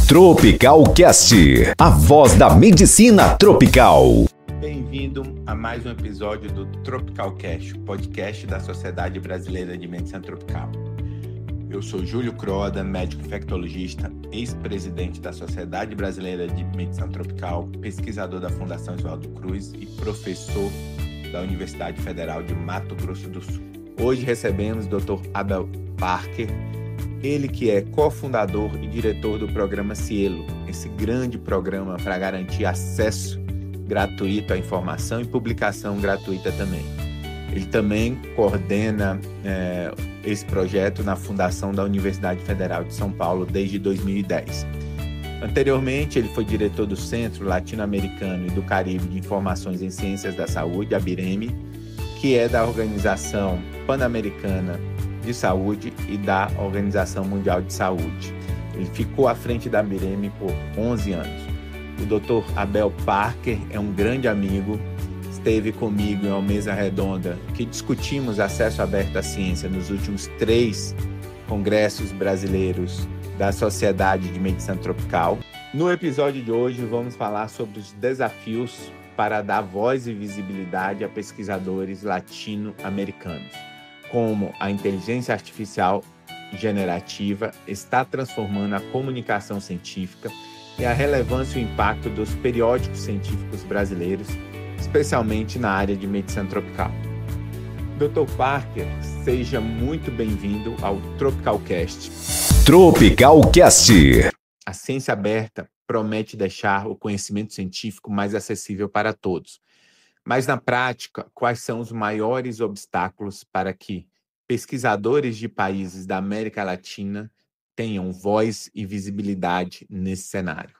Tropical Cast, a voz da medicina tropical. Bem-vindo a mais um episódio do Tropical Cast, o podcast da Sociedade Brasileira de Medicina Tropical. Eu sou Júlio Croda, médico infectologista, ex-presidente da Sociedade Brasileira de Medicina Tropical, pesquisador da Fundação Oswaldo Cruz e professor da Universidade Federal de Mato Grosso do Sul. Hoje recebemos o Dr. Abel Parker, ele que é cofundador e diretor do programa Cielo, esse grande programa para garantir acesso gratuito à informação e publicação gratuita também. Ele também coordena esse projeto na Fundação da Universidade Federal de São Paulo desde 2010. Anteriormente, ele foi diretor do Centro Latino-Americano e do Caribe de Informações em Ciências da Saúde, a BIREME, que é da Organização Pan-Americana de Saúde e da Organização Mundial de Saúde. Ele ficou à frente da BIREME por 11 anos. O Dr. Abel Parker é um grande amigo, esteve comigo em uma mesa redonda que discutimos acesso aberto à ciência nos últimos 3 congressos brasileiros da Sociedade de Medicina Tropical. No episódio de hoje vamos falar sobre os desafios para dar voz e visibilidade a pesquisadores latino-americanos, como a inteligência artificial generativa está transformando a comunicação científica e a relevância e o impacto dos periódicos científicos brasileiros, especialmente na área de medicina tropical. Dr. Parker, seja muito bem-vindo ao Tropical Cast. Tropical Cast. A ciência aberta promete deixar o conhecimento científico mais acessível para todos. Mas, na prática, quais são os maiores obstáculos para que pesquisadores de países da América Latina tenham voz e visibilidade nesse cenário?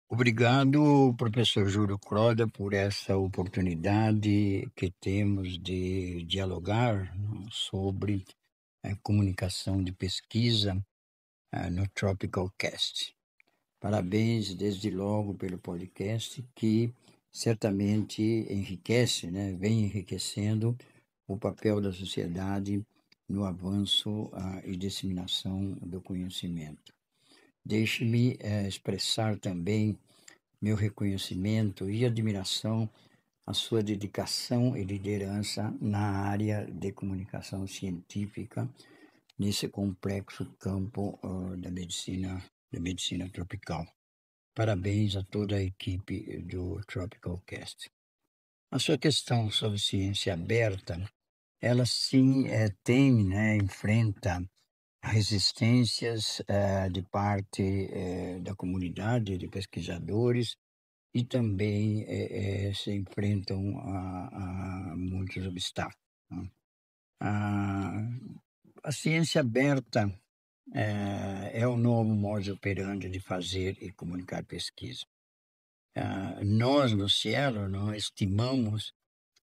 Obrigado, professor Júlio Croda, por essa oportunidade que temos de dialogar sobre a comunicação de pesquisa no Tropical Cast. Parabéns, desde logo, pelo podcast, que certamente enriquece, vem enriquecendo o papel da sociedade no avanço e disseminação do conhecimento. Deixe-me expressar também meu reconhecimento e admiração à sua dedicação e liderança na área de comunicação científica nesse complexo campo da medicina tropical. Parabéns a toda a equipe do Tropical Cast. A sua questão sobre ciência aberta, ela sim enfrenta resistências de parte da comunidade de pesquisadores e também se enfrentam a muitos obstáculos. A ciência aberta é o novo modus operandi de fazer e comunicar pesquisa. Nós, no Cielo, estimamos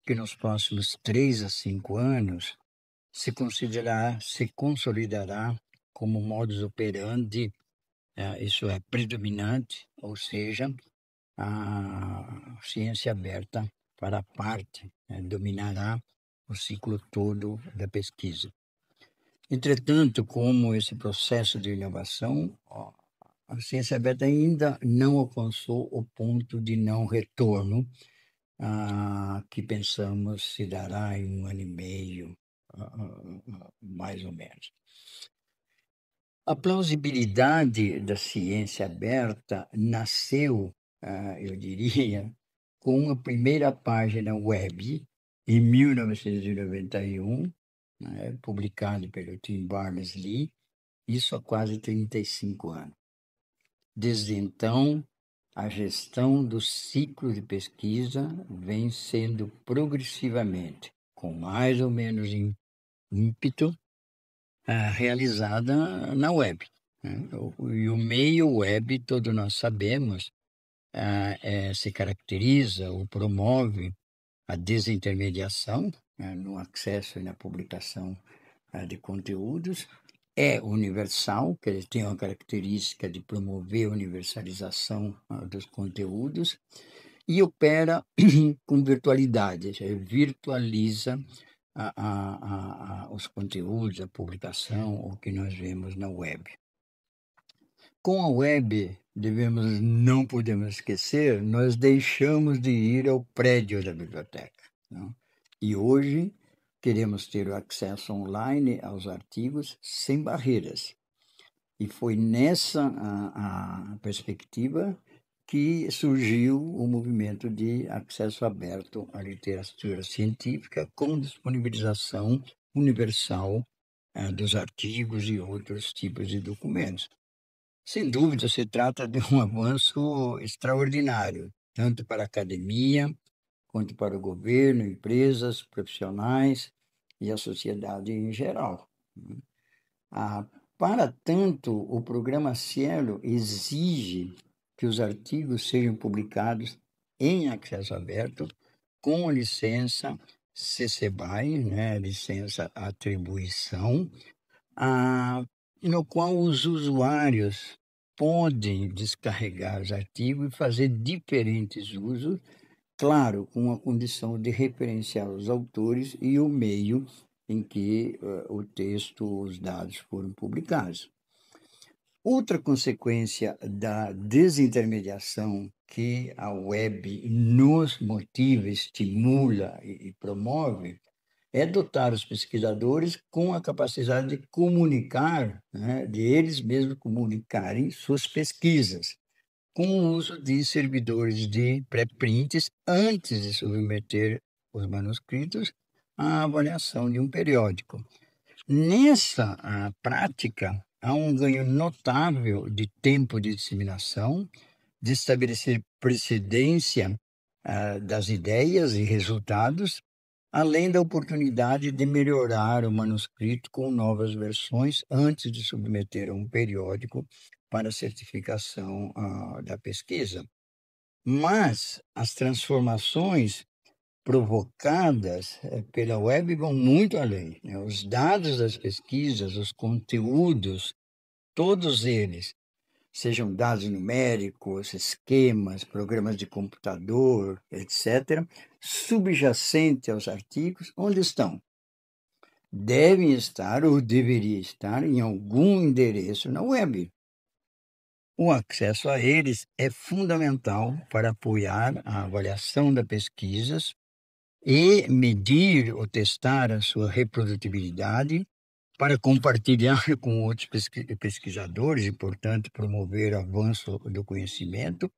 que nos próximos 3 a 5 anos se consolidará como modus operandi, isso é predominante, ou seja, a ciência aberta para a parte, dominará o ciclo todo da pesquisa. Entretanto, como esse processo de inovação, a ciência aberta ainda não alcançou o ponto de não retorno, que pensamos se dará em 1 ano e meio, mais ou menos. A plausibilidade da ciência aberta nasceu, eu diria, com a primeira página web, em 1991, publicado pelo Tim Berners-Lee, isso há quase 35 anos. Desde então, a gestão do ciclo de pesquisa vem sendo progressivamente, com mais ou menos ímpeto, realizada na web. E o meio web, todos nós sabemos, se caracteriza ou promove a desintermediação no acesso e na publicação de conteúdos, é universal, que ele tem uma característica de promover a universalização dos conteúdos, e opera com virtualidade, ou seja, virtualiza os conteúdos, a publicação, o que nós vemos na web. Com a web, não podemos esquecer, nós deixamos de ir ao prédio da biblioteca, não? E hoje queremos ter o acesso online aos artigos sem barreiras. E foi nessa a perspectiva que surgiu o movimento de acesso aberto à literatura científica com disponibilização universal dos artigos e outros tipos de documentos. Sem dúvida, se trata de um avanço extraordinário, tanto para a academia, quanto para o governo, empresas, profissionais e a sociedade em geral. Para tanto, o programa Cielo exige que os artigos sejam publicados em acesso aberto, com licença CC BY, né, licença atribuição, no qual os usuários podem descarregar os artigos e fazer diferentes usos, claro, com a condição de referenciar os autores e o meio em que o texto, os dados foram publicados. Outra consequência da desintermediação que a web nos motiva, estimula e promove é dotar os pesquisadores com a capacidade de comunicar, né, de eles mesmos comunicarem suas pesquisas, com o uso de servidores de pré-prints antes de submeter os manuscritos à avaliação de um periódico. Nessa prática, há um ganho notável de tempo de disseminação, de estabelecer precedência das ideias e resultados, além da oportunidade de melhorar o manuscrito com novas versões antes de submeter a um periódico para certificação da pesquisa. Mas as transformações provocadas pela web vão muito além, né? Os dados das pesquisas, os conteúdos, todos eles, sejam dados numéricos, esquemas, programas de computador, etc., subjacente aos artigos, onde estão? Devem estar ou deveria estar em algum endereço na web. O acesso a eles é fundamental para apoiar a avaliação das pesquisas e medir ou testar a sua reprodutibilidade, para compartilhar com outros pesquisadores e, portanto, promover o avanço do conhecimento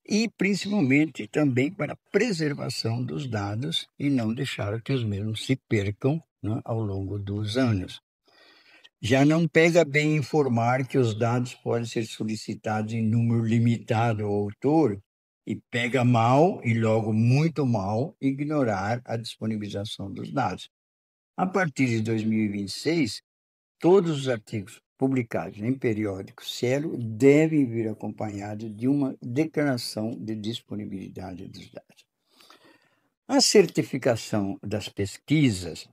e, principalmente, também para a preservação dos dados e não deixar que os mesmos se percam, né, ao longo dos anos. Já não pega bem informar que os dados podem ser solicitados em número limitado ao autor e pega mal, e logo muito mal, ignorar a disponibilização dos dados. A partir de 2026, todos os artigos publicados em periódicos Cielo devem vir acompanhados de uma declaração de disponibilidade dos dados. A certificação das pesquisas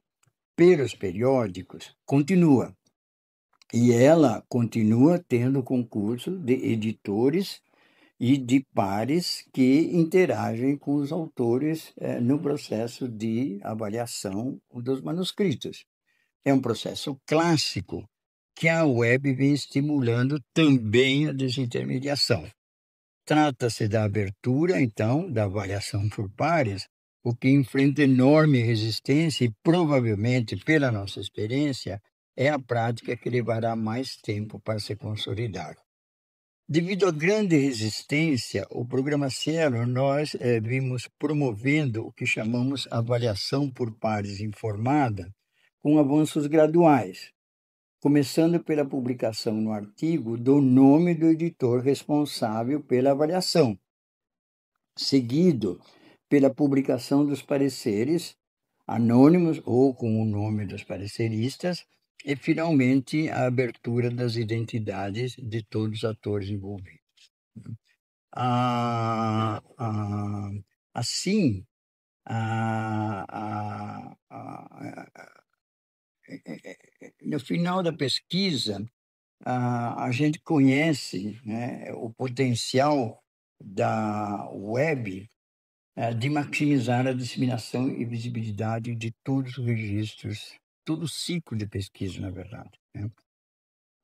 pelos periódicos continua, e ela continua tendo concurso de editores e de pares que interagem com os autores no processo de avaliação dos manuscritos. É um processo clássico que a web vem estimulando também a desintermediação. Trata-se da abertura, então, da avaliação por pares, o que enfrenta enorme resistência e, provavelmente, pela nossa experiência, é a prática que levará mais tempo para se consolidar. Devido à grande resistência, o programa Cielo, nós vimos promovendo o que chamamos avaliação por pares informada, com avanços graduais, começando pela publicação no artigo do nome do editor responsável pela avaliação, seguido pela publicação dos pareceres, anônimos ou com o nome dos pareceristas, e, finalmente, a abertura das identidades de todos os atores envolvidos. Assim, no final da pesquisa, a gente conhece, né, o potencial da web de maximizar a disseminação e visibilidade de todos os registros, todo o ciclo de pesquisa, na verdade, né?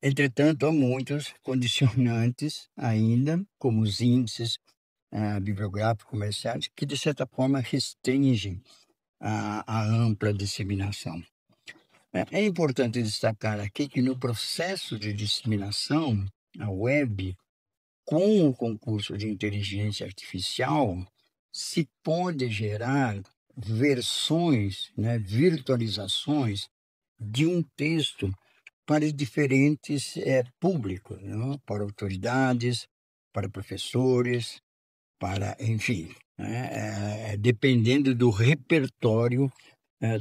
Entretanto, há muitos condicionantes ainda, como os índices bibliográficos comerciais, que, de certa forma, restringem a ampla disseminação. É importante destacar aqui que no processo de disseminação, a web, com o concurso de inteligência artificial, se pode gerar versões, virtualizações de um texto para diferentes públicos, não? Para autoridades, para professores, para, enfim, dependendo do repertório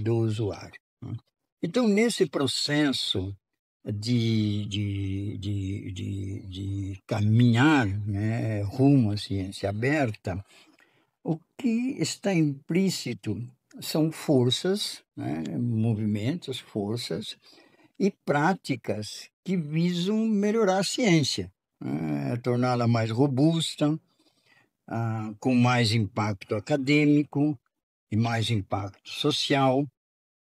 do usuário. Né? Então, nesse processo de caminhar, rumo à ciência aberta, o que está implícito são forças, movimentos, forças e práticas que visam melhorar a ciência, torná-la mais robusta, com mais impacto acadêmico e mais impacto social.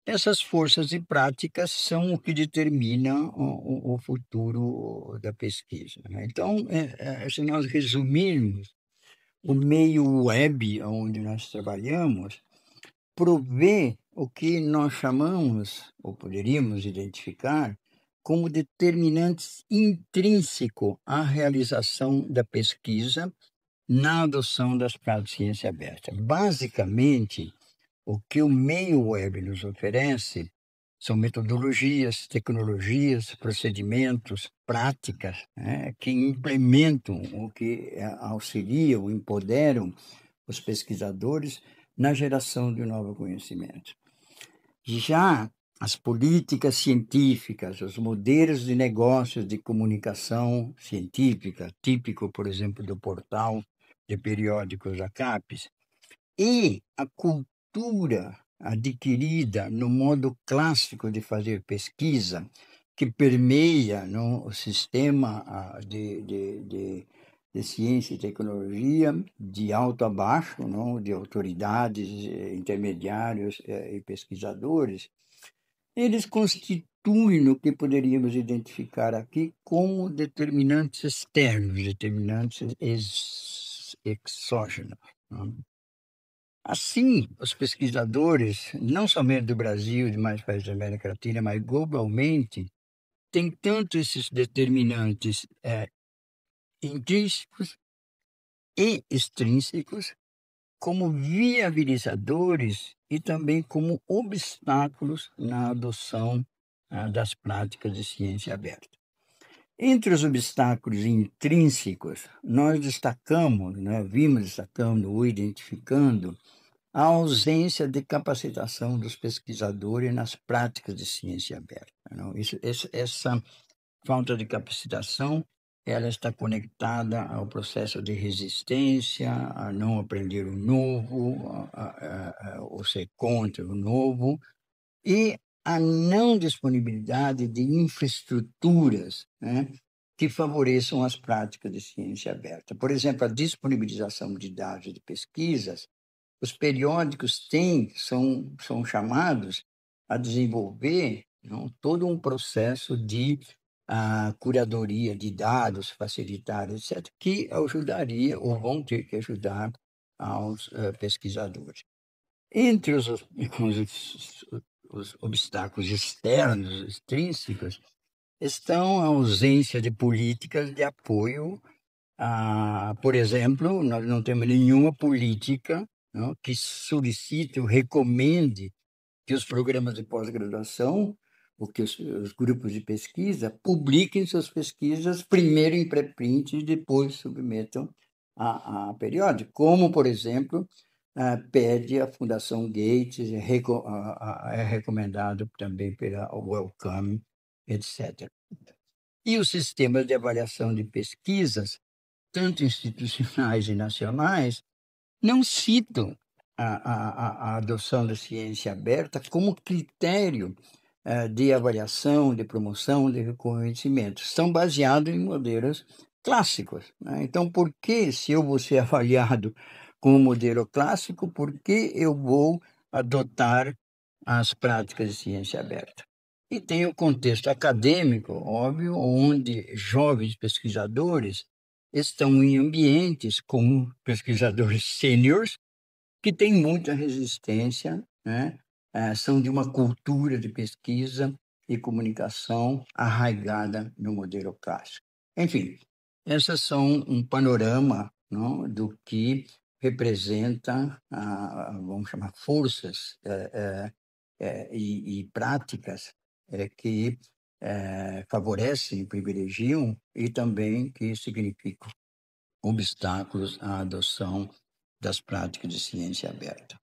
Essas forças e práticas são o que determina o futuro da pesquisa. Então, se nós resumirmos, o meio web onde nós trabalhamos provê o que nós chamamos, ou poderíamos identificar, como determinantes intrínsecos à realização da pesquisa na adoção das práticas de ciência aberta. Basicamente, o que o meio web nos oferece são metodologias, tecnologias, procedimentos, práticas, que implementam, o que auxiliam, empoderam os pesquisadores na geração de novo conhecimento. Já as políticas científicas, os modelos de negócios de comunicação científica, típico, por exemplo, do portal de periódicos da CAPES, e a cultura adquirida no modo clássico de fazer pesquisa, que permeia o sistema de ciência e tecnologia, de alto a baixo, de autoridades, intermediários e pesquisadores, eles constituem o que poderíamos identificar aqui como determinantes externos, determinantes exógenos. Assim, os pesquisadores, não somente do Brasil e demais países da América Latina, mas globalmente, têm tanto esses determinantes intrínsecos e extrínsecos, como viabilizadores e também como obstáculos na adoção das práticas de ciência aberta. Entre os obstáculos intrínsecos, nós vimos destacando ou identificando a ausência de capacitação dos pesquisadores nas práticas de ciência aberta. Essa falta de capacitação, ela está conectada ao processo de resistência, a não aprender o novo, ou ser contra o novo, e a não disponibilidade de infraestruturas que favoreçam as práticas de ciência aberta. Por exemplo, a disponibilização de dados de pesquisas, os periódicos são chamados a desenvolver todo um processo de curadoria de dados, facilitar, etc., que ajudaria ou vão ter que ajudar aos pesquisadores. Entre os obstáculos externos, extrínsecos, estão a ausência de políticas de apoio. Por exemplo, nós não temos nenhuma política que solicite ou recomende que os programas de pós-graduação ou que os grupos de pesquisa publiquem suas pesquisas primeiro em pré-print e depois submetam a periódico, como, por exemplo, pede a Fundação Gates, é recomendado também pela Wellcome, etc. E os sistemas de avaliação de pesquisas, tanto institucionais e nacionais, não citam a adoção da ciência aberta como critério de avaliação, de promoção, de reconhecimento. São baseados em modelos clássicos. Então, por que, se eu vou ser avaliado com um modelo clássico, por que eu vou adotar as práticas de ciência aberta? E tem o contexto acadêmico, óbvio, onde jovens pesquisadores estão em ambientes como pesquisadores sêniores, que têm muita resistência, né? São de uma cultura de pesquisa e comunicação arraigada no modelo clássico. Enfim, essas são um panorama, não, do que representa, vamos chamar, forças e práticas que favorecem, privilegiam e também que significam obstáculos à adoção das práticas de ciência aberta.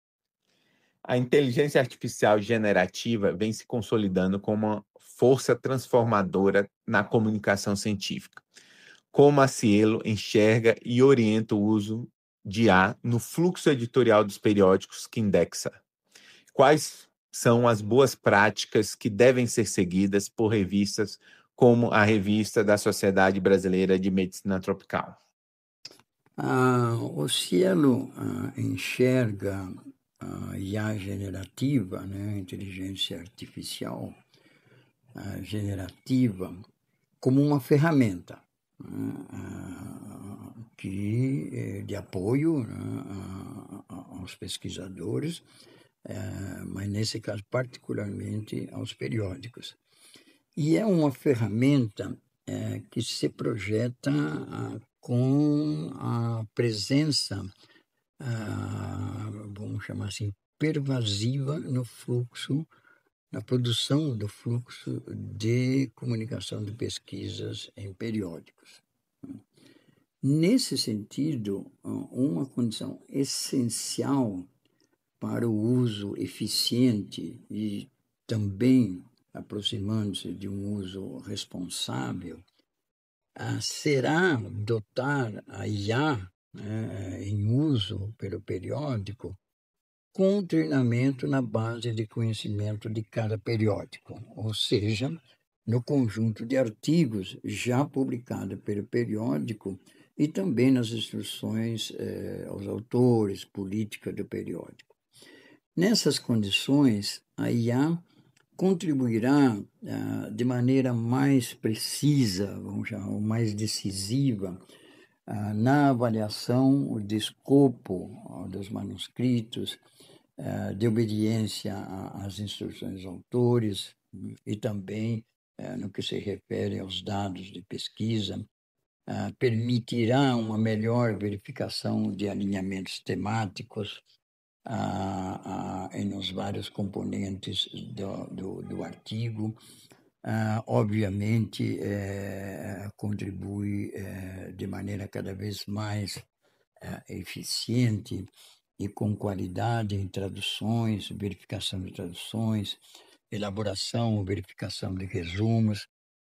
A inteligência artificial generativa vem se consolidando como uma força transformadora na comunicação científica. Como a Cielo enxerga e orienta o uso de IA no fluxo editorial dos periódicos que indexa? Quais são as boas práticas que devem ser seguidas por revistas como a Revista da Sociedade Brasileira de Medicina Tropical? O Cielo enxerga a IA generativa, né, a inteligência artificial generativa, como uma ferramenta de apoio, né, aos pesquisadores, mas nesse caso particularmente aos periódicos. E é uma ferramenta que se projeta com a presença, vamos chamar assim, pervasiva no fluxo, na produção do fluxo de comunicação de pesquisas em periódicos. Nesse sentido, uma condição essencial para o uso eficiente e também aproximando-se de um uso responsável, será dotar a IA em uso pelo periódico com treinamento na base de conhecimento de cada periódico, ou seja, no conjunto de artigos já publicados pelo periódico e também nas instruções aos autores, política do periódico. Nessas condições, a IA contribuirá de maneira mais precisa, vamos chamar, mais decisiva, na avaliação de escopo dos manuscritos, de obediência às instruções dos autores e também no que se refere aos dados de pesquisa, permitirá uma melhor verificação de alinhamentos temáticos nos vários componentes do artigo. Obviamente, contribui de maneira cada vez mais eficiente e com qualidade em traduções, verificação de traduções, elaboração ou verificação de resumos,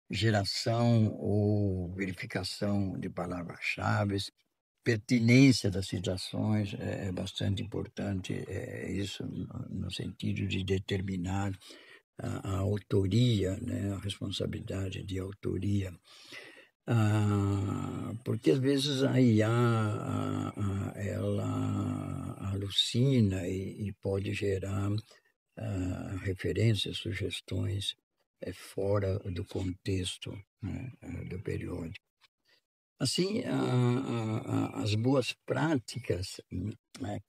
geração ou verificação de palavras-chave, pertinência das citações é bastante importante, isso no sentido de determinar a autoria, né, a responsabilidade de autoria, porque às vezes a IA ela alucina e pode gerar referências, sugestões fora do contexto, né, do periódico. Assim, as boas práticas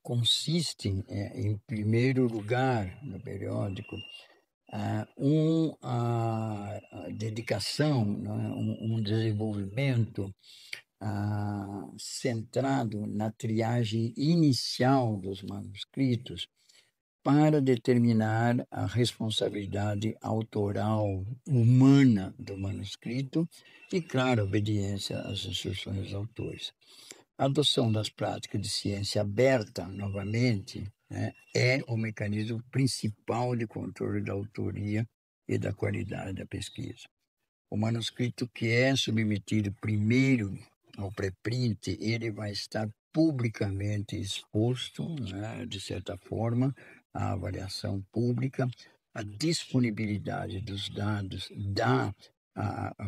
consistem, em primeiro lugar, no periódico, a dedicação, né, um desenvolvimento centrado na triagem inicial dos manuscritos para determinar a responsabilidade autoral humana do manuscrito e, claro, a obediência às instruções dos autores. A adoção das práticas de ciência aberta, novamente, é o mecanismo principal de controle da autoria e da qualidade da pesquisa. O manuscrito que é submetido primeiro ao pré-print, ele vai estar publicamente exposto, né, de certa forma, à avaliação pública. A disponibilidade dos dados dá,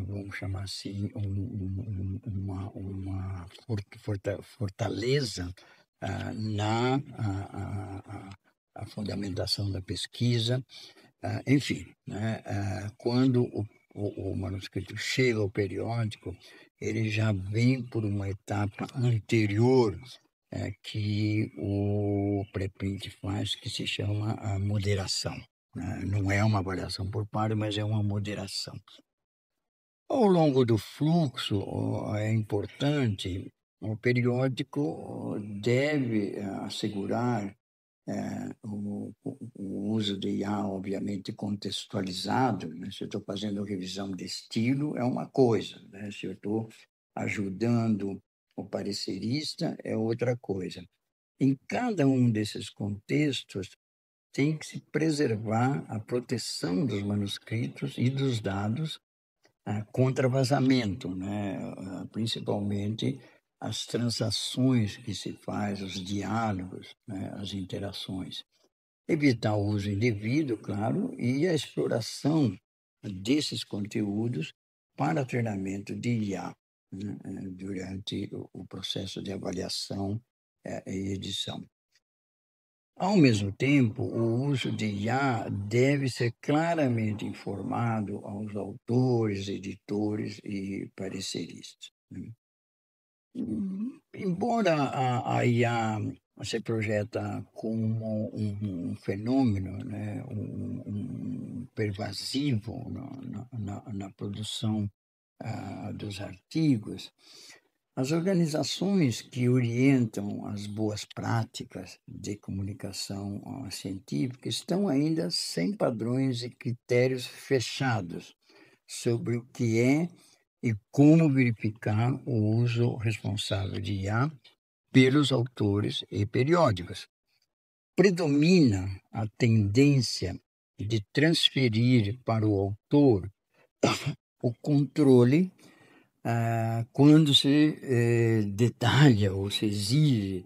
vamos chamar assim, uma fortaleza na a fundamentação da pesquisa, Enfim, né, quando o manuscrito chega ao periódico, ele já vem por uma etapa anterior que o preprint faz, que se chama a moderação. Né? Não é uma avaliação por par, mas é uma moderação. Ao longo do fluxo, é importante, o periódico deve assegurar o uso de IA, obviamente, contextualizado. Né? Se eu estou fazendo revisão de estilo, é uma coisa. Né? Se eu estou ajudando o parecerista, é outra coisa. Em cada um desses contextos, tem que se preservar a proteção dos manuscritos e dos dados contra vazamento, né? Principalmente as transações que se faz, os diálogos, né? As interações. Evitar o uso indevido, claro, e a exploração desses conteúdos para treinamento de IA, né? Durante o processo de avaliação e edição. Ao mesmo tempo, o uso de IA deve ser claramente informado aos autores, editores e pareceristas. Né? Embora a IA se projeta como um fenômeno, né, um pervasivo na produção dos artigos, as organizações que orientam as boas práticas de comunicação científica estão ainda sem padrões e critérios fechados sobre o que é e como verificar o uso responsável de IA pelos autores e periódicos. Predomina a tendência de transferir para o autor o controle quando se detalha ou se exige,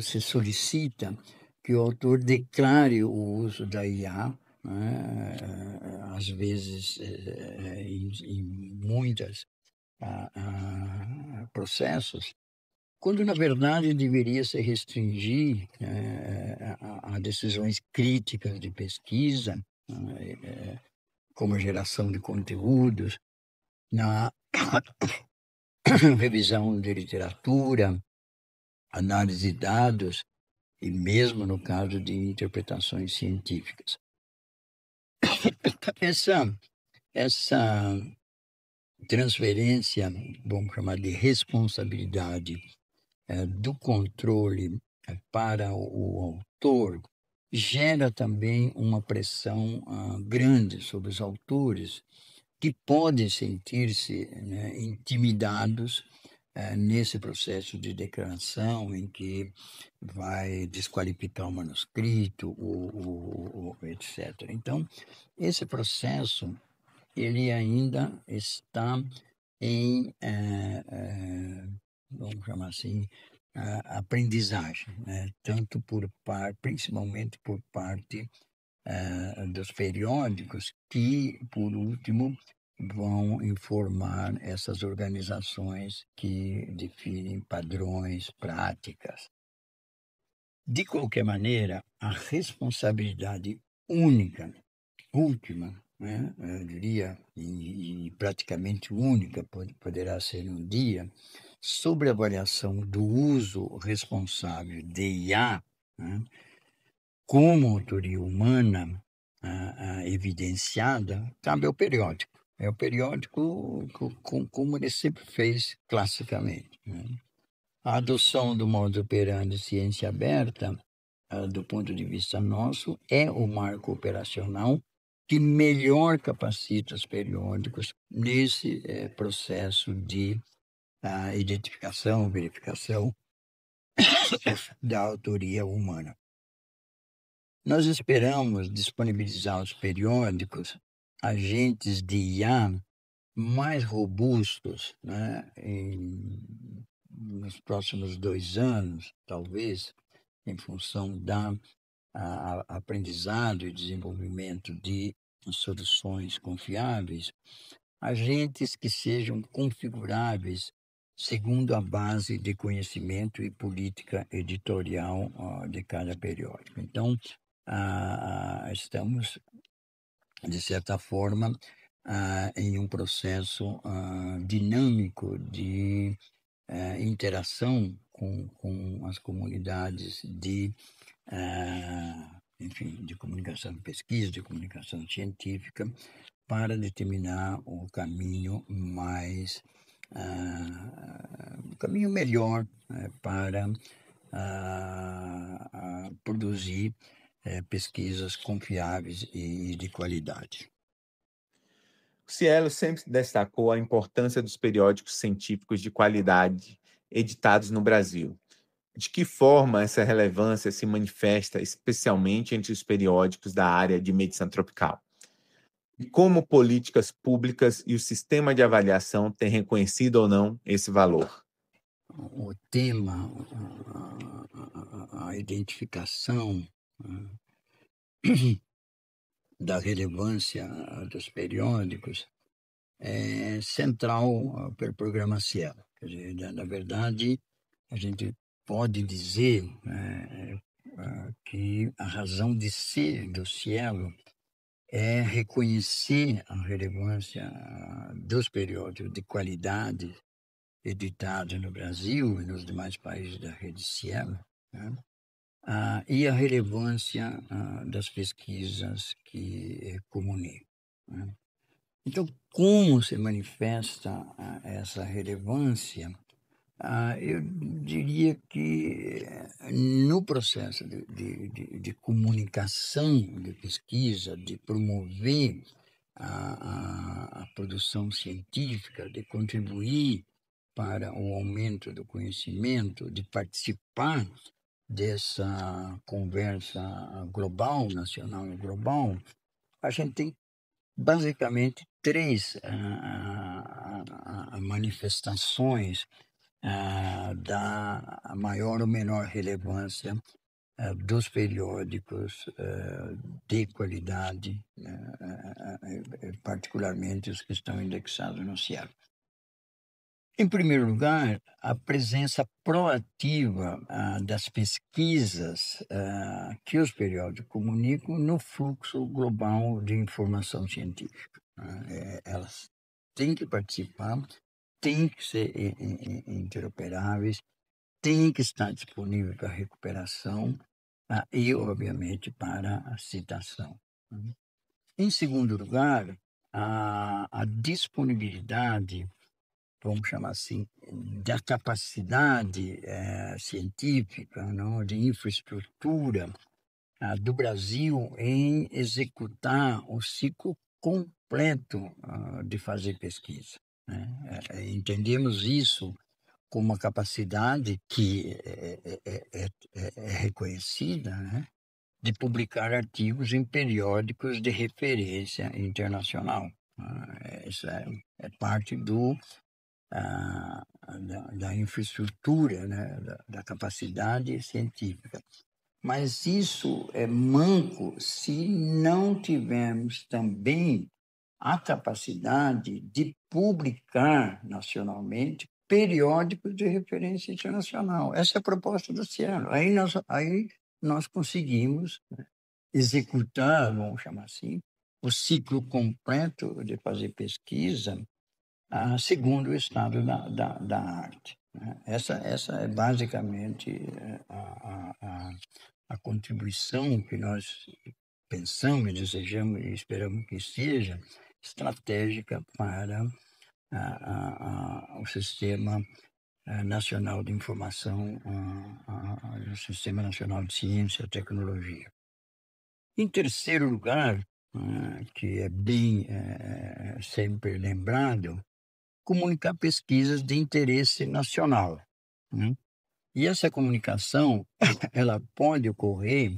se solicita que o autor declare o uso da IA, né, às vezes em muitos processos, quando na verdade deveria se restringir a decisões críticas de pesquisa, como a geração de conteúdos, na revisão de literatura, análise de dados e mesmo no caso de interpretações científicas. Essa transferência, vamos chamar de responsabilidade do controle para o autor, gera também uma pressão grande sobre os autores, que podem sentir-se intimidados nesse processo de declaração em que vai desqualificar o manuscrito, etc. Então, esse processo ele ainda está em, vamos chamar assim, aprendizagem, né? Tanto principalmente por parte dos periódicos que, por último, vão informar essas organizações que definem padrões, práticas. De qualquer maneira, a responsabilidade última, né, eu diria, e praticamente única, poderá ser um dia, sobre a avaliação do uso responsável de IA, né, como autoria humana evidenciada, cabe ao periódico. É o periódico como ele sempre fez classicamente. Né? A adoção do modus operandi ciência aberta, do ponto de vista nosso, é o marco operacional que melhor capacita os periódicos nesse processo de identificação, verificação da autoria humana. Nós esperamos disponibilizar aos periódicos agentes de IA mais robustos, né, nos próximos 2 anos, talvez, em função da aprendizado e desenvolvimento de soluções confiáveis, agentes que sejam configuráveis segundo a base de conhecimento e política editorial de cada periódico. Então, estamos, de certa forma, em um processo dinâmico de interação com as comunidades enfim, de comunicação de pesquisa, de comunicação científica, para determinar o caminho o caminho melhor para produzir pesquisas confiáveis e de qualidade. O Cielo sempre destacou a importância dos periódicos científicos de qualidade editados no Brasil. De que forma essa relevância se manifesta especialmente entre os periódicos da área de medicina tropical? E como políticas públicas e o sistema de avaliação têm reconhecido ou não esse valor? O tema, a identificação da relevância dos periódicos é central para o programa Cielo. Quer dizer, na verdade, a gente pode dizer que a razão de ser do Cielo é reconhecer a relevância dos periódicos de qualidade editados no Brasil e nos demais países da rede Cielo, né? E a relevância das pesquisas que comunicam, né? Então, como se manifesta essa relevância? Eu diria que no processo de comunicação, de pesquisa, de promover a produção científica, de contribuir para o aumento do conhecimento, de participar dessa conversa global, nacional e global, a gente tem basicamente três manifestações da maior ou menor relevância dos periódicos de qualidade, particularmente os que estão indexados no Cielo. Em primeiro lugar, a presença proativa das pesquisas que os periódicos comunicam no fluxo global de informação científica. Elas têm que participar, têm que ser interoperáveis, têm que estar disponíveis para recuperação e, obviamente, para a citação. Em segundo lugar, a disponibilidade, vamos chamar assim, da capacidade científica, não, de infraestrutura do Brasil em executar o ciclo completo de fazer pesquisa, né? Entendemos isso como uma capacidade que é reconhecida, né, de publicar artigos em periódicos de referência internacional. Isso é parte da infraestrutura, né, da capacidade científica. Mas isso é manco se não tivermos também a capacidade de publicar nacionalmente periódicos de referência internacional. Essa é a proposta do Cielo. Aí nós conseguimos executar, vamos chamar assim, o ciclo completo de fazer pesquisa segundo o estado da arte. Essa é basicamente a contribuição que nós pensamos, desejamos e esperamos que seja estratégica para o Sistema Nacional de Informação, o Sistema Nacional de Ciência e Tecnologia. Em terceiro lugar, que é bem sempre lembrado, comunicar pesquisas de interesse nacional, né? E essa comunicação ela pode ocorrer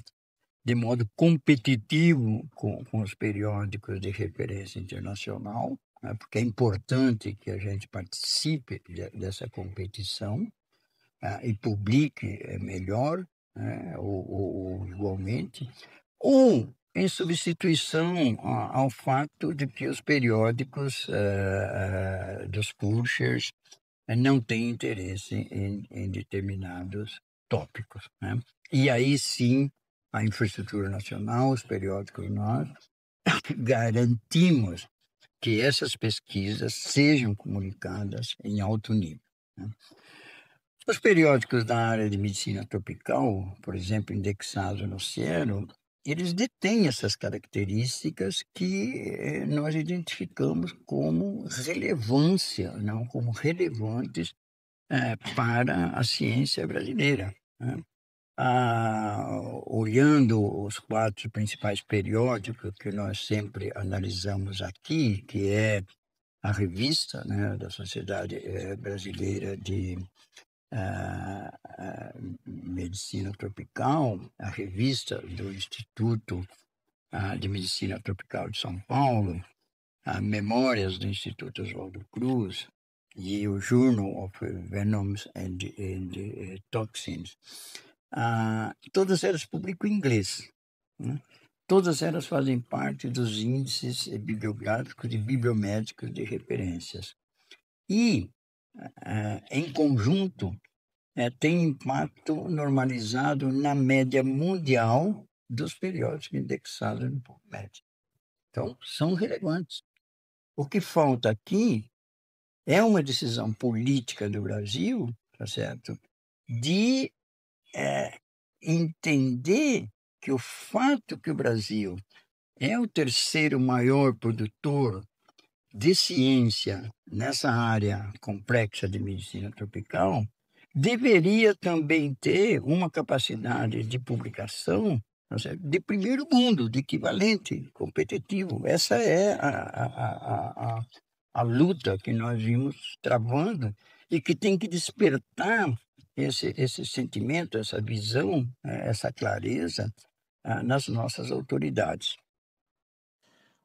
de modo competitivo com os periódicos de referência internacional, né? Porque é importante que a gente participe dessa competição e publique melhor, né? ou igualmente, ou em substituição ao fato de que os periódicos dos publishers não têm interesse em determinados tópicos, né? E aí sim a infraestrutura nacional, os periódicos, nós garantimos que essas pesquisas sejam comunicadas em alto nível, né? Os periódicos da área de medicina tropical, por exemplo, indexados no Cielo, eles detêm essas características que nós identificamos como relevância, não como relevantes para a ciência brasileira, né? Olhando os 4 principais periódicos que nós sempre analisamos aqui, que é a revista, né, da Sociedade Brasileira de Medicina Tropical, a revista do Instituto de Medicina Tropical de São Paulo, a Memórias do Instituto Oswaldo Cruz e o Journal of Venoms and Toxins, todas elas publicam em inglês, né? Todas elas fazem parte dos índices bibliográficos e bibliométricos de referências. E, em conjunto, tem impacto normalizado na média mundial dos periódicos indexados no PubMed. Então, são relevantes. O que falta aqui é uma decisão política do Brasil, tá certo? De entender que o fato que o Brasil é o terceiro maior produtor de ciência nessa área complexa de medicina tropical deveria também ter uma capacidade de publicação, tá certo, de primeiro mundo, de equivalente, competitivo. Essa é a luta que nós vimos travando e que tem que despertar esse sentimento, essa visão, essa clareza nas nossas autoridades.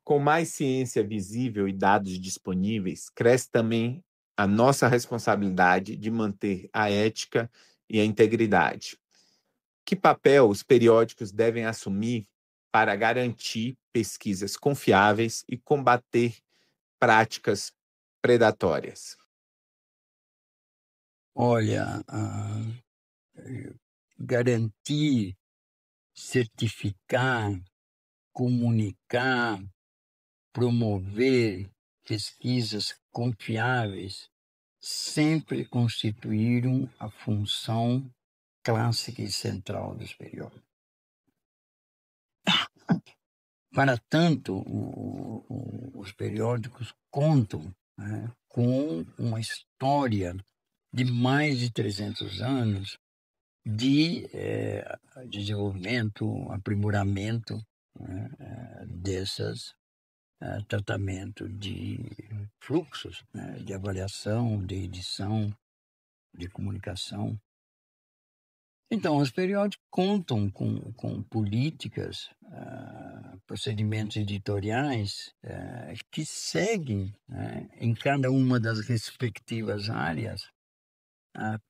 Com mais ciência visível e dados disponíveis, cresce também a nossa responsabilidade de manter a ética e a integridade. Que papel os periódicos devem assumir para garantir pesquisas confiáveis e combater práticas predatórias? Olha, garantir, certificar, comunicar, promover pesquisas confiáveis sempre constituíram a função clássica e central dos periódicos. Para tanto, os periódicos contam, né, com uma história de mais de 300 anos de desenvolvimento, aprimoramento, né, desses tratamento de fluxos, né, de avaliação, de edição, de comunicação. Então, os periódicos contam com políticas, procedimentos editoriais que seguem, né, em cada uma das respectivas áreas,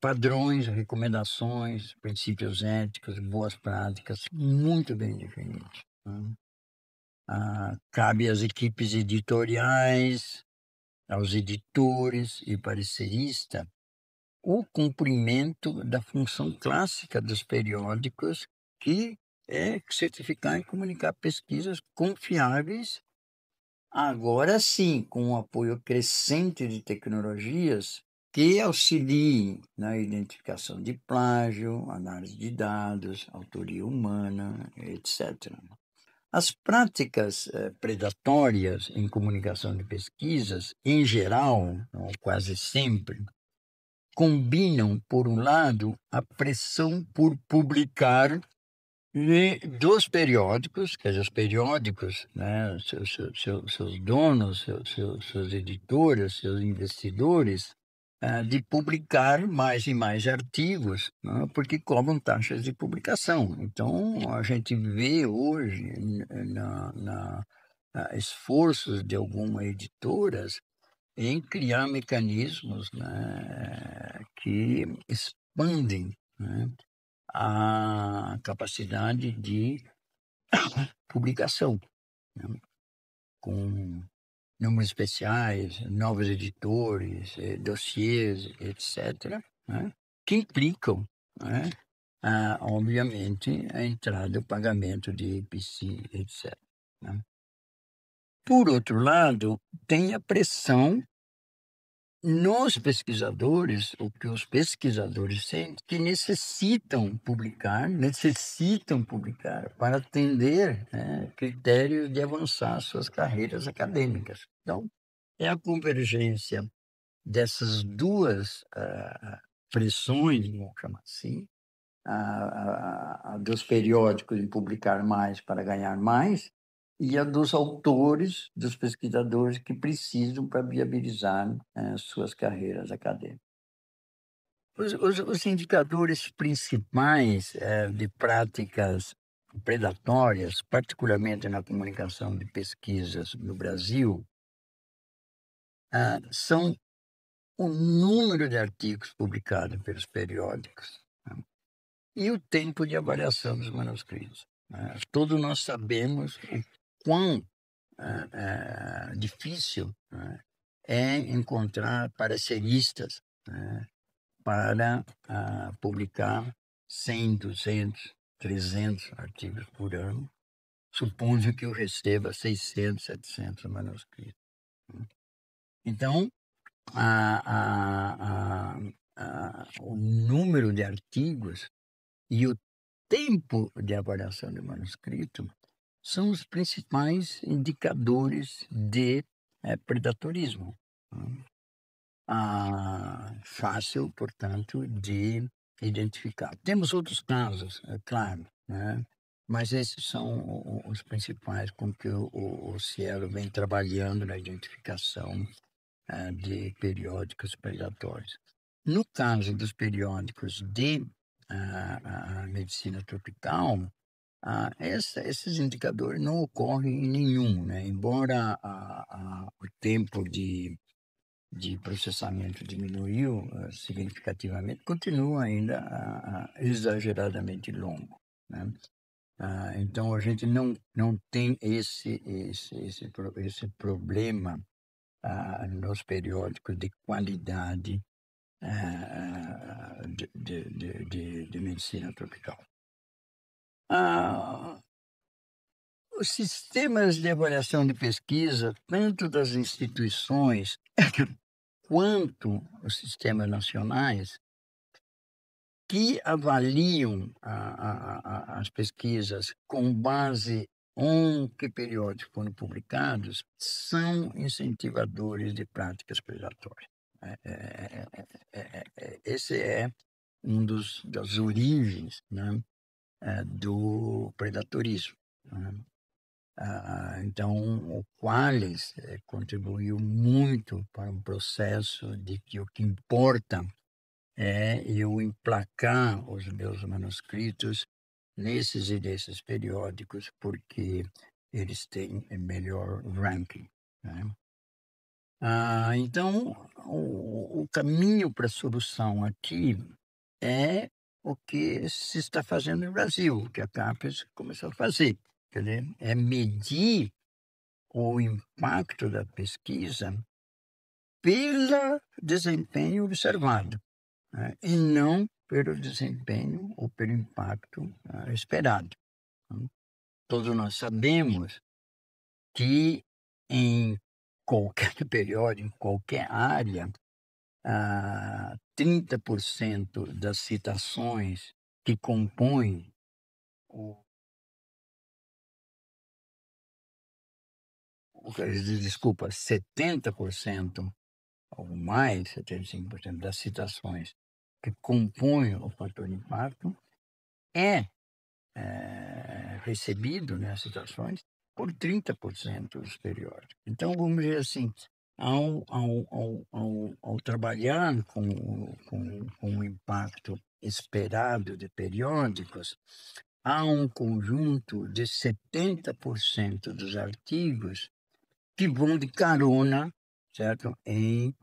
padrões, recomendações, princípios éticos, boas práticas muito bem definidos, né? Cabe às equipes editoriais, aos editores e pareceristas, o cumprimento da função clássica dos periódicos, que é certificar e comunicar pesquisas confiáveis, agora sim, com o apoio crescente de tecnologias que auxiliem na identificação de plágio, análise de dados, autoria humana, etc. As práticas predatórias em comunicação de pesquisas, em geral, ou quase sempre, combinam, por um lado, a pressão por publicar dos periódicos, quer dizer, os periódicos, né, seus donos, seus editores, seus investidores, de publicar mais e mais artigos, né, porque cobram taxas de publicação. Então, a gente vê hoje esforços de algumas editoras em criar mecanismos, né, que expandem, né, a capacidade de publicação, né, com números especiais, novos editores, dossiês, etc., né, que implicam, né, obviamente, a entrada, o pagamento de IPC, etc. Né? Por outro lado, tem a pressão nos pesquisadores, o que os pesquisadores sentem, que necessitam publicar para atender, né, critérios de avançar suas carreiras acadêmicas. Então, é a convergência dessas duas pressões, vamos chamar assim, dos periódicos em publicar mais para ganhar mais, e a dos autores, dos pesquisadores que precisam para viabilizar suas carreiras acadêmicas. Os indicadores principais de práticas predatórias, particularmente na comunicação de pesquisas no Brasil, são o número de artigos publicados pelos periódicos, né, e o tempo de avaliação dos manuscritos. Né. Todos nós sabemos o quão difícil, né, é encontrar pareceristas, né, para publicar 100, 200, 300 artigos por ano, supondo que eu receba 600, 700 manuscritos. Né. Então, o número de artigos e o tempo de avaliação do manuscrito são os principais indicadores de predatorismo. Fácil, portanto, de identificar. Temos outros casos, é claro, né? Mas esses são os principais com que o Cielo vem trabalhando na identificação de periódicos predatórios. No caso dos periódicos de medicina tropical, esses indicadores não ocorrem em nenhum, né? Embora o tempo de processamento diminuiu significativamente, continua ainda exageradamente longo, né? Então, a gente não tem esse problema nos periódicos de qualidade de medicina tropical. Os sistemas de avaliação de pesquisa, tanto das instituições quanto os sistemas nacionais, que avaliam as pesquisas com base em que periódicos foram publicados, são incentivadores de práticas predatórias. Esse é um das origens, né, do predatorismo. Né? Então, o Qualis contribuiu muito para um processo de que o que importa é eu emplacar os meus manuscritos nesses e desses periódicos, porque eles têm melhor ranking. Né? Então, o caminho para a solução aqui é o que se está fazendo no Brasil, o que a CAPES começou a fazer. Quer dizer, é medir o impacto da pesquisa pelo desempenho observado, né, e não pelo desempenho ou pelo impacto esperado. Todos nós sabemos que em qualquer período, em qualquer área, 30% das citações que compõem desculpa, 70% ou mais, 75% das citações que compõem o fator de impacto é recebido, né, as citações, por 30% dos periódicos. Então, vamos dizer assim, ao trabalhar com o impacto esperado de periódicos, há um conjunto de 70% dos artigos que vão de carona, certo? Em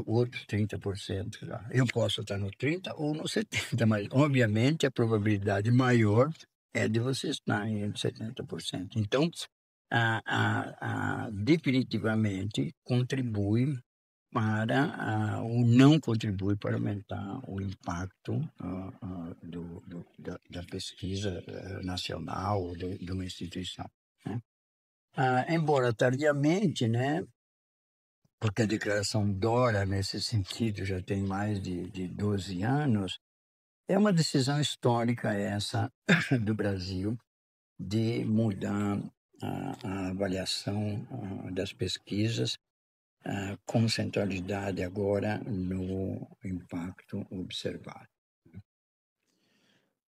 outros 30%. Eu posso estar no 30% ou no 70%, mas, obviamente, a probabilidade maior é de você estar em 70%. Então, definitivamente contribui ou não contribui para aumentar o impacto da pesquisa nacional ou de uma instituição, né? Embora tardiamente, né, porque a Declaração Dora, nesse sentido, já tem mais de 12 anos, é uma decisão histórica essa do Brasil de mudar a avaliação das pesquisas com centralidade agora no impacto observado.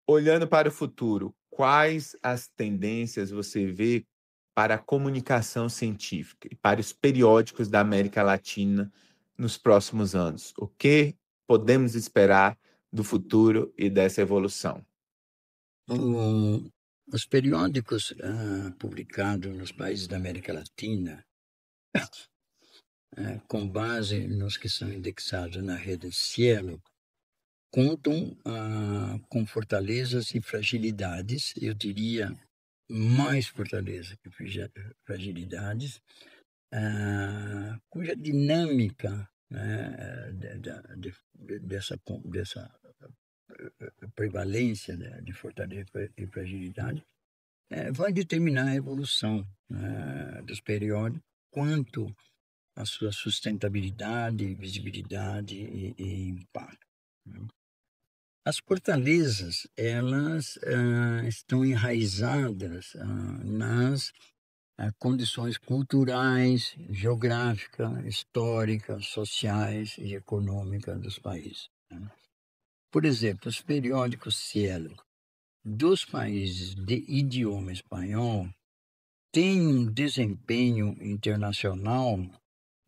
Olhando para o futuro, quais as tendências você vê para a comunicação científica e para os periódicos da América Latina nos próximos anos? O que podemos esperar do futuro e dessa evolução? Os periódicos publicados nos países da América Latina, com base nos que são indexados na rede Cielo, contam com fortalezas e fragilidades, eu diria mais fortalezas que fragilidades, cuja dinâmica, né, dessa prevalência de fortaleza e fragilidade vai determinar a evolução dos periódicos quanto à sua sustentabilidade, visibilidade e impacto, né? As fortalezas, elas estão enraizadas nas condições culturais, geográficas, históricas, sociais e econômicas dos países, né? Por exemplo, os periódicos Cielo dos países de idioma espanhol têm um desempenho internacional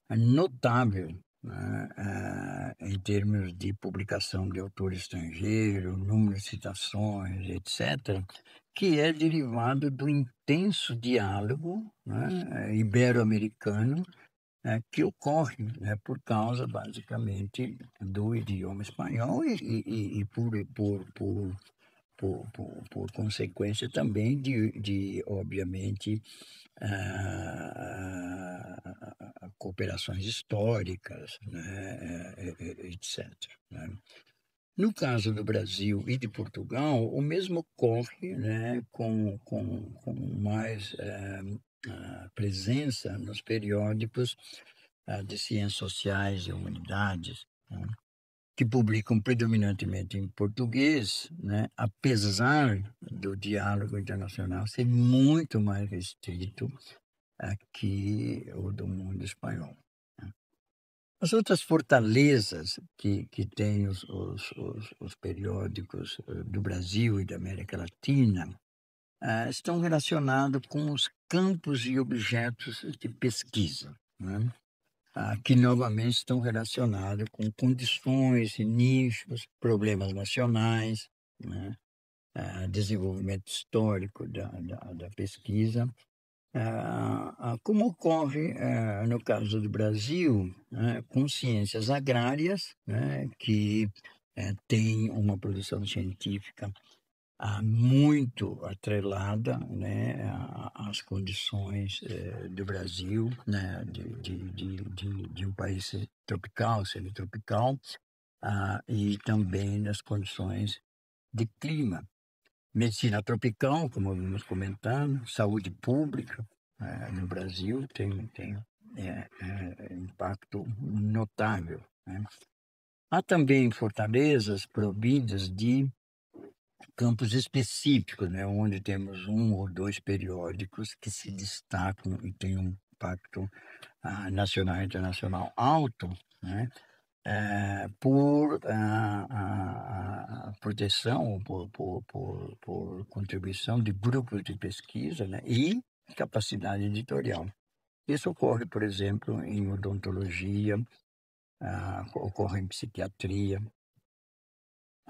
notável, né, em termos de publicação de autor estrangeiro, número de citações, etc., que é derivado do intenso diálogo, né, ibero-americano, que ocorre, né, por causa, basicamente, do idioma espanhol e por consequência também obviamente, cooperações históricas, né, etc., né? No caso do Brasil e de Portugal, o mesmo ocorre, né, com mais presença nos periódicos de ciências sociais e humanidades, né, que publicam predominantemente em português, né, apesar do diálogo internacional ser muito mais restrito que o do mundo espanhol, né. As outras fortalezas que têm os periódicos do Brasil e da América Latina estão relacionados com os campos e objetos de pesquisa, né, que novamente estão relacionados com condições e nichos, problemas nacionais, né, desenvolvimento histórico da pesquisa, como ocorre no caso do Brasil, com ciências agrárias, né, que tem uma produção científica muito atrelada, né, às condições do Brasil, né, de um país tropical, semitropical, e também nas condições de clima. Medicina tropical, como vimos comentando, saúde pública no Brasil tem impacto notável, né? Há também fortalezas providas de campos específicos, né, onde temos um ou dois periódicos que se destacam e têm um impacto nacional e internacional alto, né, por proteção, por contribuição de grupos de pesquisa, né, e capacidade editorial. Isso ocorre, por exemplo, em odontologia, ocorre em psiquiatria.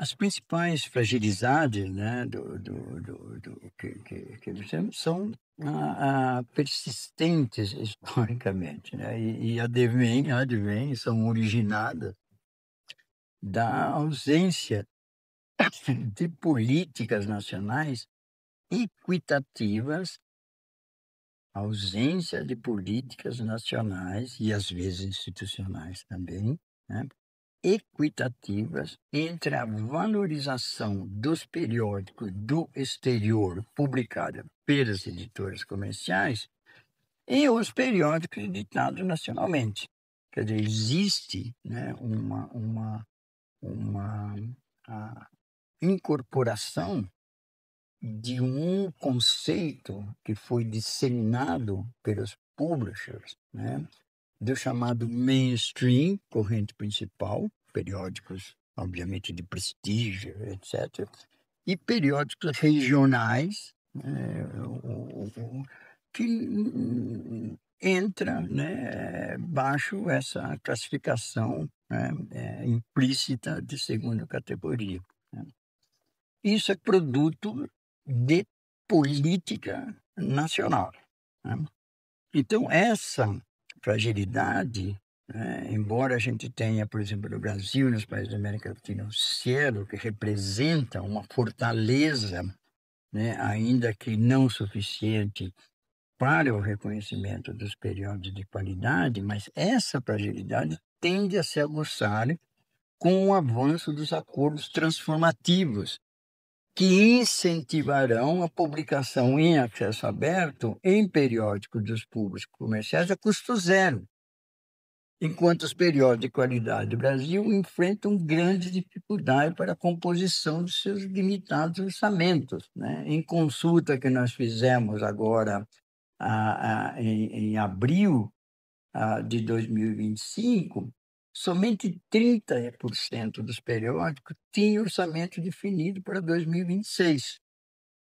As principais fragilidades, né, que nós temos são persistentes historicamente, né, e advêm, são originadas da ausência de políticas nacionais equitativas ausência de políticas nacionais e às vezes institucionais também, né, equitativas entre a valorização dos periódicos do exterior publicada pelas editoras comerciais e os periódicos editados nacionalmente. Quer dizer, existe, né, uma incorporação de um conceito que foi disseminado pelos publishers, né, do chamado mainstream, corrente principal, periódicos, obviamente, de prestígio, etc., e periódicos regionais, que entra, né, baixo essa classificação, né, implícita de segunda categoria. Né. Isso é produto de política nacional. Né. Então, essa fragilidade, né, embora a gente tenha, por exemplo, no Brasil, nos países da América Latina, o Cielo, que representa uma fortaleza, né, ainda que não suficiente para o reconhecimento dos períodos de qualidade, mas essa fragilidade tende a se aguçar com o avanço dos acordos transformativos, que incentivarão a publicação em acesso aberto em periódicos dos públicos comerciais a custo zero, enquanto os periódicos de qualidade do Brasil enfrentam grande dificuldade para a composição de seus limitados orçamentos. Né? Em consulta que nós fizemos agora em abril de 2025, somente 30% dos periódicos tinham orçamento definido para 2026,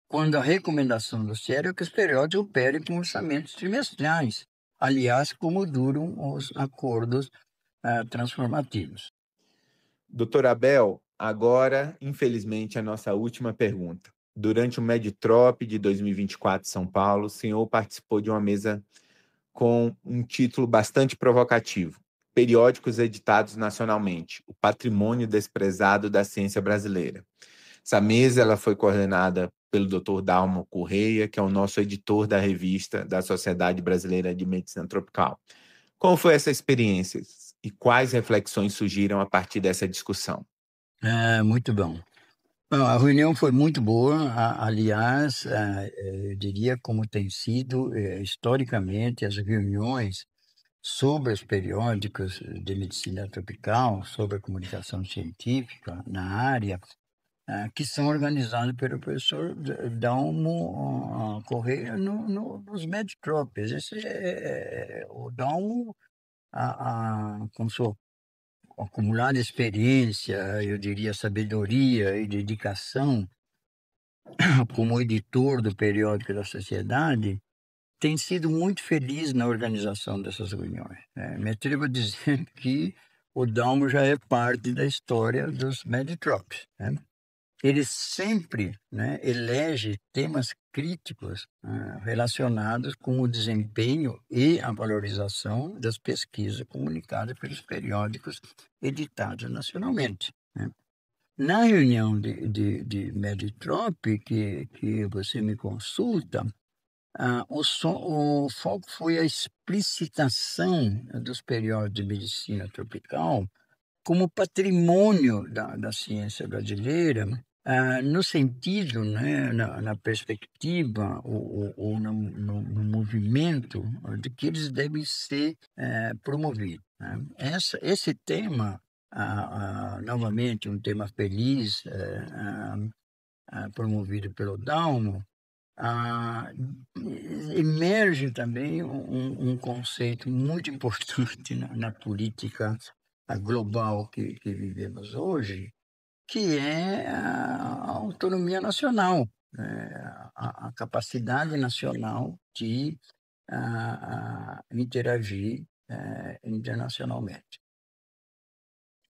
quando a recomendação do Cielo é que os periódicos operem com orçamentos trimestrais, aliás, como duram os acordos transformativos. Doutor Abel, agora, infelizmente, a nossa última pergunta. Durante o Meditrop de 2024 em São Paulo, o senhor participou de uma mesa com um título bastante provocativo: Periódicos editados nacionalmente, o patrimônio desprezado da ciência brasileira. Essa mesa ela foi coordenada pelo Dr. Dalmo Correia, que é o nosso editor da revista da Sociedade Brasileira de Medicina Tropical. Como foi essa experiência e quais reflexões surgiram a partir dessa discussão? Muito bom. Bom, a reunião foi muito boa, aliás, eu diria como tem sido historicamente as reuniões sobre os periódicos de medicina tropical, sobre a comunicação científica na área, que são organizados pelo professor Dalmo Correia nos Meditrops. O Dalmo, com sua acumulada experiência, eu diria sabedoria e dedicação como editor do periódico da Sociedade, tem sido muito feliz na organização dessas reuniões. Me atrevo a dizer que o Dalmo já é parte da história dos Meditrops. Né? Ele sempre, né, elege temas críticos relacionados com o desempenho e a valorização das pesquisas comunicadas pelos periódicos editados nacionalmente. Né? Na reunião de Meditrop, que você me consulta, o foco foi a explicitação dos periódicos de medicina tropical como patrimônio da ciência brasileira, no sentido, né, na perspectiva ou no movimento de que eles devem ser promovidos. Né? Esse tema, novamente, um tema feliz, promovido pelo Dalmo, emerge também um conceito muito importante na política global que vivemos hoje, que é a autonomia nacional, a capacidade nacional de interagir internacionalmente.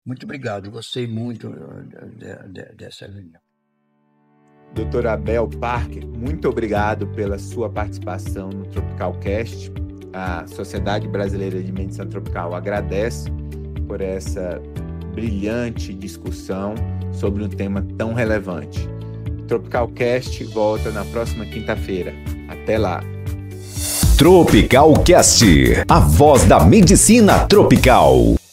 Muito obrigado, gostei muito dessa reunião. Dr. Abel Parker, muito obrigado pela sua participação no TropicalCast. A Sociedade Brasileira de Medicina Tropical agradece por essa brilhante discussão sobre um tema tão relevante. O TropicalCast volta na próxima quinta-feira. Até lá! Tropical Cast, a voz da medicina tropical.